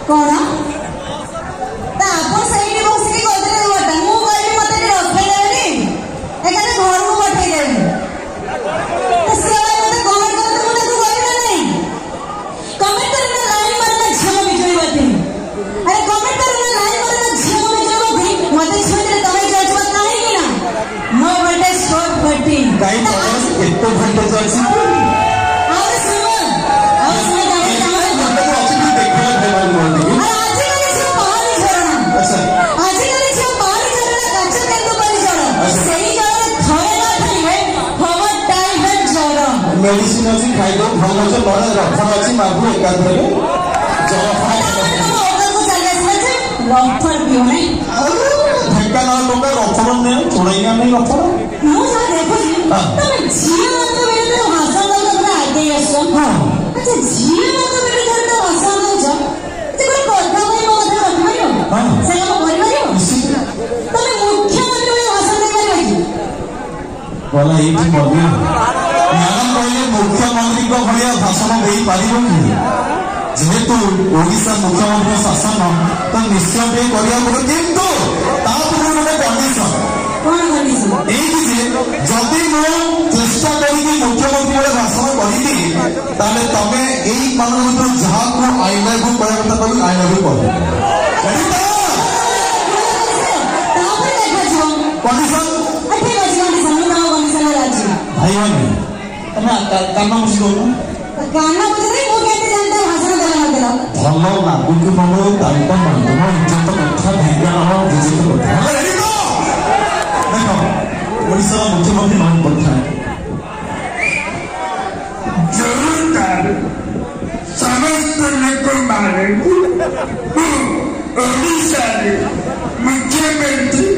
कौन तापर सही बसिक गदरे दुआटा मु कहली मते रखे देनी एकाने घर को पठे देनी से मते कमेंट करते मु ताकू कहली नहीं कमेंट करने लाइन मारना झम बिजली बाती अरे कमेंट करने लाइन मारना झम बिजली बाती मते छोटे तमे जजवा काहे कि ना नो बटे शॉर्ट बटी काई एतो घंटे जाची मेडिसिन अच्छी खाई दो भल अच्छे लड़े रफर अच्छी मागू एकाधरे रफर पियो नहीं ढेका ना टोका रफर ने छोड़ेगा नहीं रफर मु सा देखो जी तमे झिया मत बेले तो हसन दो तो आगे आसो हां अच्छा झिया मत बेले तो हसन दो छ ते कोई কথা কই মো কথা রখমারিও हां से हम परिवारियो तमे मुख्यमंत्री में हसन दे परियो बोला एठी मगे ମ୍ୟାଡାମ କହିଲେ ମୁଖ୍ୟମନ୍ତ୍ରୀଙ୍କ ଭଳିଆ ଭାଷଣ ଦେଇପାରିବ କି ଯେହେତୁ ଓଡ଼ିଶା ମୁଖ୍ୟମନ୍ତ୍ରୀ ଶାସନ ତ ନିଶ୍ଚୟ ଟିକେ କରିବାକୁ ପଡ଼ିବ କିନ୍ତୁ ତା ପୂର୍ବରୁ ଗୋଟେ କଣ୍ଡିସନ ଏଇଠି ଯେ ଯଦି ମୁଁ ଚେଷ୍ଟା କରିକି ମୁଖ୍ୟମନ୍ତ୍ରୀ ଭଳି ଭାଷଣ କରିବି ତାହେଲେ ତମେ ଏଇ ମାନଙ୍କ ଭିତରୁ ଯାହାକୁ ଆଇ ଲଭ୍ ୟୁ କହିବା କଥା କହିବି ଆଇ ଲଭ୍ ୟୁ କହିବି କଣ୍ଡିସନ ଭାଇମାନେ तमे काना मुझे दो काना मुझे नहीं वो कहते जानते हैं भाषण देला मत देला भलो लागु कि भलो तारिका मानो इज्जत कथा भेगा न इज्जत कथा रेडी तो देखो ओडिसा मुख्यमंत्री मान कथा जोरदार समस्त लोक मारे ओडिसा मुख्यमंत्री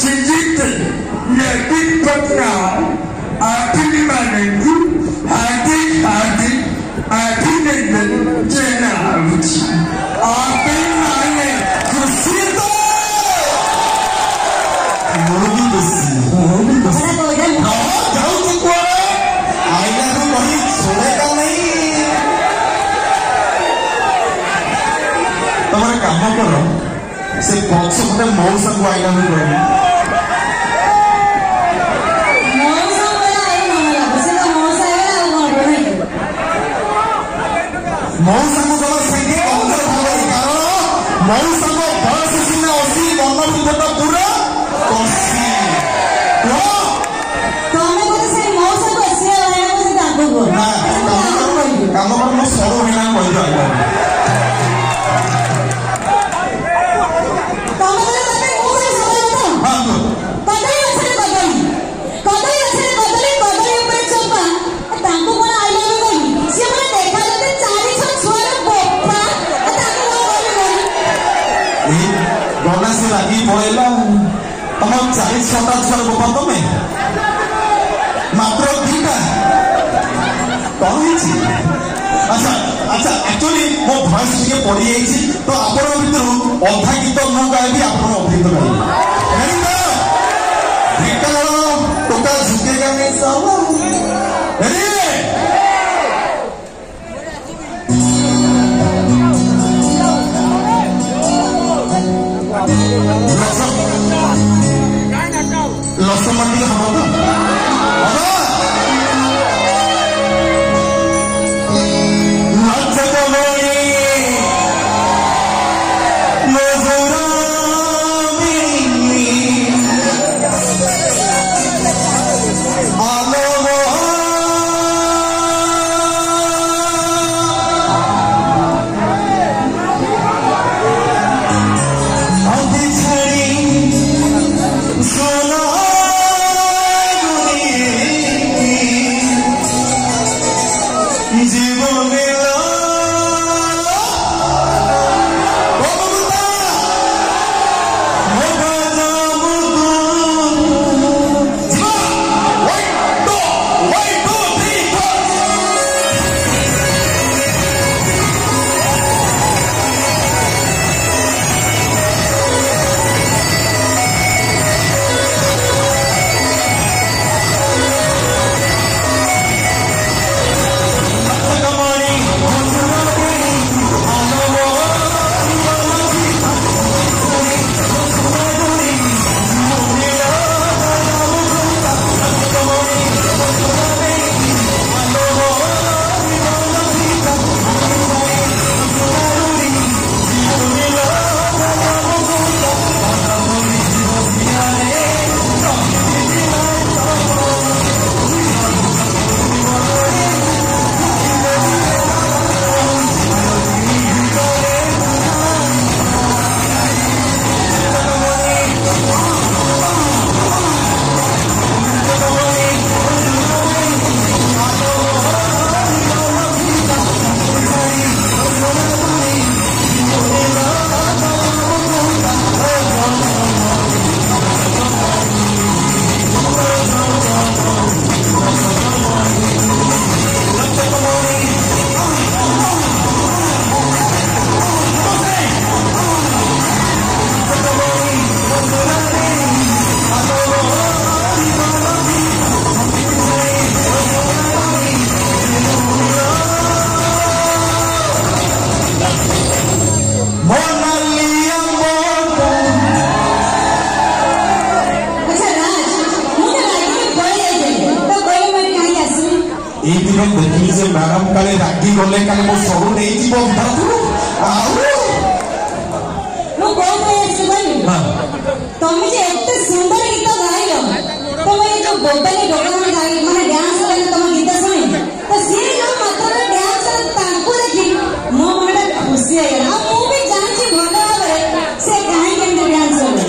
श्रीजित नवीन पटनायक आपने माने को अभिनंदन जनावती आपने माने खुशी तो मोदी बसी जाओ तो कोई आईना को कहीं छोड़ेगा नहीं तुम्हारे काम करो से बॉक्स में मौसा को आईना में करो मौसा को गला संगे कमजोर भाବରେ କାରଣ ମୌସାଙ୍କ ବୟସ ସିନା 80 ମନ ଭିତରଟା ପୁରା 80 ତମେ ବୋଧେ ସେଇ ମୌସାକୁ ଆସିବା ବାହାନା ବୋଧେ ତାଙ୍କୁ କର ନା କାମ କର ମୁଁ ସରୁ ହେନା କହିବା ତମେ ବୋଧେ ମତେ ମୁଁ ସେ ସମୟ ତ ହଁ କଦଳୀ ଗଛରେ କଦଳୀ ଉପରେ ଚୋପା ତାଙ୍କୁ କଣ ଆଇ ଲଭ୍ ୟୁ କହିବି ସିଏ ମତେ ଦେଖା ଯାଉଛି 400 ଛୁଆର ବୋପା ତାଙ୍କୁ କଣ କହିବି ଗନା ସେ ଲାଗି ପଳେଇଲା ତମ 4-6ଟା ଛୁଆର ବୋପା ତମେ ମାତ୍ର 2ଟା କଣ ହେଇଛି ଆଚ୍ଛା ଆକ୍ଚୁଆଲି ମୋ ଭଏସ୍ ଟିକେ ପଡ଼ିଯାଇଛି ତ ଆପଣଙ୍କ ଭିତରୁ ଅଧା ଗୀତ ମୁଁ ଗାଇବି ଆପଣ ଅଧା ଗୀତ ଗାଇବେ टोका झुकेगा नहीं साला लसन मंडी हम I know गले काले मो सब नहीं जीव विधातु ମୁଁ କଣ ପାଇଁ ଆସିଛି କହିବି ତମେ ଯେ ଏତେ ସୁନ୍ଦର ଗୀତ ଗାଇଲ ତମେ ଏ ଯୋଉ ବୋବାଲି ଡୋକାମାନେ ଗାଇ ମାନେ ଡ୍ୟାନ୍ସ କଲେ ତମ ଗୀତ ଶୁଣି ତ ସିଏ ଯୋଉ ମାତ୍ରାରେ ଡ୍ୟାନ୍ସ କଲେ ତାଙ୍କୁ ଦେଖି ମୋ ମନଟା ଖୁସି ହେଇଗଲା ଆଉ ମୁଁ ବି ଜାଣିଛି ଭଲ ଭାବରେ ସେ କାହିଁକି ଏମିତି ଡ୍ୟାନ୍ସ କଲେ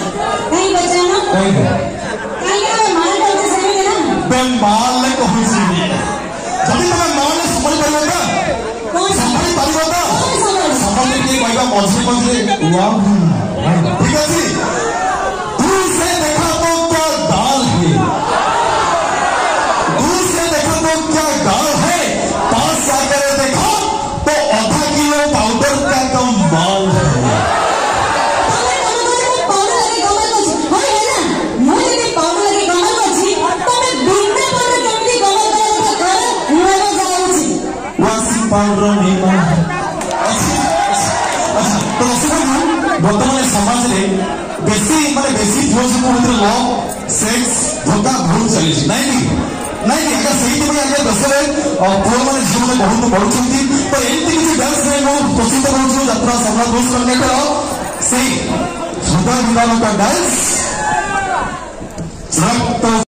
କାହିଁକି ପଚାରୁନ କାହିଁକି ଆମେ ମାଲ ଟାକୁ ସେମିତି ନା ମାଲ କହୁଛି ଯଦି ତମେ ମାଲ ସମ୍ଭାଳି ପାରିବ ନା ସମ୍ଭାଳି ପାରିବ ନା ସମ୍ଭାଳି କିଏ କହିବା ମଝିରେ ମଝିରେ ठीक है जी दूर से देखा तो क्या दाल है दूर से देखा तो क्या दाल है पास जाकर देखा तो आधा किलो पाउडर का कम माल है पाउडर नहीं बर्तमान समाज में बेसी माने बेसी झुआ झुआ होते लव सेक्स धोखा बहुत चली नहीं आगे सही आगे देश में पुआ मैंने झील मैंने बहुत बढ़ुंट तो एमती किसी डांस में बहुत प्रसिद्ध करूँ यात्रा सम्राट घोष से हृदय विधान का डांस